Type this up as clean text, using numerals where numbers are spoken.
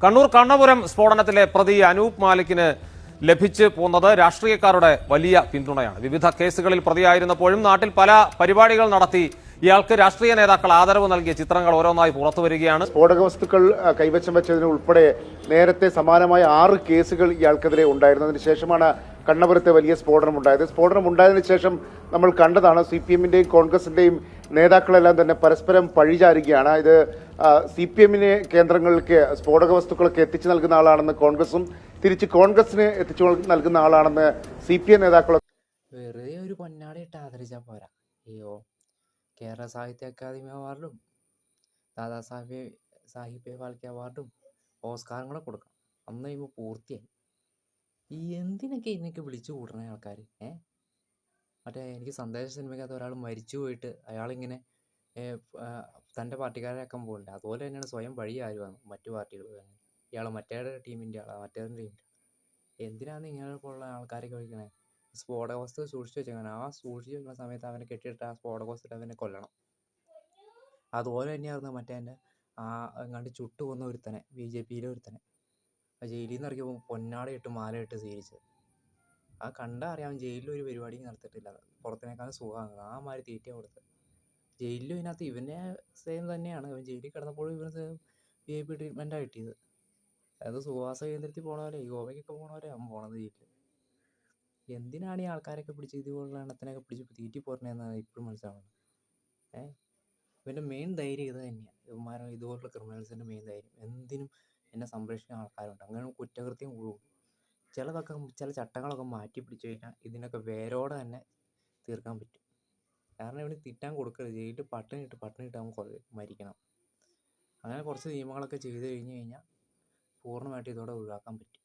കണ്ണൂർ കണ്ണപുരം സ്ഫോടനത്തിലെ പ്രതി അനൂപ് മാലിക്കിന് ലഭിച്ചു പോന്നത് രാഷ്ട്രീയക്കാരുടെ വലിയ പിന്തുണയാണ്. വിവിധ കേസുകളിൽ പ്രതിയായിരുന്നപ്പോഴും നാട്ടിൽ പല പരിപാടികൾ നടത്തി ഇയാൾക്ക് രാഷ്ട്രീയ നേതാക്കൾ ആദരവ് നൽകിയ ചിത്രങ്ങൾ ഓരോന്നായി പുറത്തുവരികയാണ്. സ്ഫോടക വസ്തുക്കൾ കൈവശം വെച്ചതിന് ഉൾപ്പെടെ നേരത്തെ സമാനമായ 6 കേസുകൾ ഇയാൾക്കെതിരെ ഉണ്ടായിരുന്നതിന് ശേഷമാണ് കണ്ണപുരത്തെ വലിയ സ്ഫോടനം ഉണ്ടായത്. സ്ഫോടനം ഉണ്ടായതിനു ശേഷം നമ്മൾ കണ്ടതാണ് CPM-ന്റെയും കോൺഗ്രസിന്റെയും നേതാക്കളെല്ലാം തന്നെ പരസ്പരം പഴിചാരുകയാണ്. ഇത് CPM-നെ കേന്ദ്രങ്ങളിലേക്ക് സ്ഫോടക വസ്തുക്കളൊക്കെ എത്തിച്ചു നൽകുന്ന ആളാണെന്ന് കോൺഗ്രസും തിരിച്ച് കോൺഗ്രസിന് എത്തിച്ചു നൽകുന്ന ആളാണെന്ന് CPM നേതാക്കളും. വെറുതെ ഒരു പൊന്നാടി ഇട്ട് ആദരിച്ചാൽ പോരാ. അയ്യോ, കേരള സാഹിത്യ അക്കാദമി അവാർഡും ദാദാ സാഹിബ് ഫാൽക്കെ അവാർഡും ഓസ്കാറും കൂടെ കൊടുക്കണം. അന്ന് കഴിയുമ്പോൾ പൂർത്തിയായി. ഈ എന്തിനൊക്കെ ഇതിനൊക്കെ വിളിച്ചു കൂട്ടണേ ആൾക്കാർ? മറ്റേ എനിക്ക് സന്ദേശ സിനിമയ്ക്കകത്ത് ഒരാൾ മരിച്ചു പോയിട്ട് അയാളിങ്ങനെ തൻ്റെ പാർട്ടിക്കാരാക്കാൻ പോകില്ല. അതുപോലെ തന്നെയാണ് സ്വയം വഴി ആരുമാണ് മറ്റു പാർട്ടികൾ. ഇയാൾ മറ്റേ ടീമിൻ്റെ ആളാണ്, മറ്റേ ടീമിൻ്റെ. എന്തിനാണ് ഇങ്ങനെയുള്ള ആൾക്കാരൊക്കെ വിളിക്കണേ? സ്ഫോടക വസ്തു സൂക്ഷിച്ചു വെച്ചേക്കണം. ആ സൂക്ഷിച്ചു വെക്കുന്ന സമയത്ത് അവനെ കെട്ടിയിട്ട് ആ സ്ഫോടക വസ്തു അവനെ കൊല്ലണം. അതുപോലെ തന്നെയായിരുന്നു മറ്റേ എൻ്റെ എങ്ങാണ്ട് ചുട്ടു കൊന്ന ഒരുത്തനെ, BJP-യിലെ ഒരുത്തനെ ജയിലിൽ നിന്ന് ഇറക്കിയപ്പോൾ പൊന്നാടയിട്ട് മാലയിട്ട് സ്വീകരിച്ചത്. ആ കണ്ടാൽ അറിയാം ജയിലിൽ ഒരു പരിപാടിയും നടത്തിയിട്ടില്ല. പുറത്തിനേക്കാളും സുഖമാണ് ആ മാതിരി തീറ്റ കൊടുത്തത്. ജയിലിലും ഇതിനകത്ത് ഇവൻ്റെ സെയിം തന്നെയാണ്. ഇവൻ ജയിലിൽ കിടന്നപ്പോഴും ഇവന് VIP ട്രീറ്റ്മെൻറ്റാണ് കിട്ടിയത്. അതായത് സുഖവാസ കേന്ദ്രത്തിൽ പോണ പോലെ, ഗോവയ്ക്കൊക്കെ പോണ പോലെ അവൻ പോണത് ജയിലിൽ. എന്തിനാണ് ഈ ആൾക്കാരൊക്കെ പിടിച്ച് ഇതുപോലുള്ള എണ്ണത്തിനൊക്കെ പിടിച്ച് തീറ്റി പോരണേന്നാണ് ഇപ്പോഴും മനസ്സിലാവുന്നത്. ഇവൻ്റെ മെയിൻ ധൈര്യം ഇത് തന്നെയാണ്. ഇവന്മാരെ ഇതുപോലുള്ള ക്രിമിനൽസിൻ്റെ മെയിൻ ധൈര്യം എന്തിനും എന്നെ സംരക്ഷിക്കുന്ന ആൾക്കാരുണ്ട്. അങ്ങനെ കുറ്റകൃത്യം കൂടും. ചില ചട്ടങ്ങളൊക്കെ മാറ്റി പിടിച്ചു കഴിഞ്ഞാൽ ഇതിനൊക്കെ വേരോടെ തന്നെ തീർക്കാൻ പറ്റും. കാരണം ഇവന് തിറ്റാൻ കൊടുക്കരുത്. ജയിലിൽ പട്ടിണിയിട്ട് അവൻ മരിക്കണം. അങ്ങനെ കുറച്ച് നിയമങ്ങളൊക്കെ ചെയ്ത് കഴിഞ്ഞാൽ പൂർണ്ണമായിട്ട് ഇതോടെ ഒഴിവാക്കാൻ പറ്റും.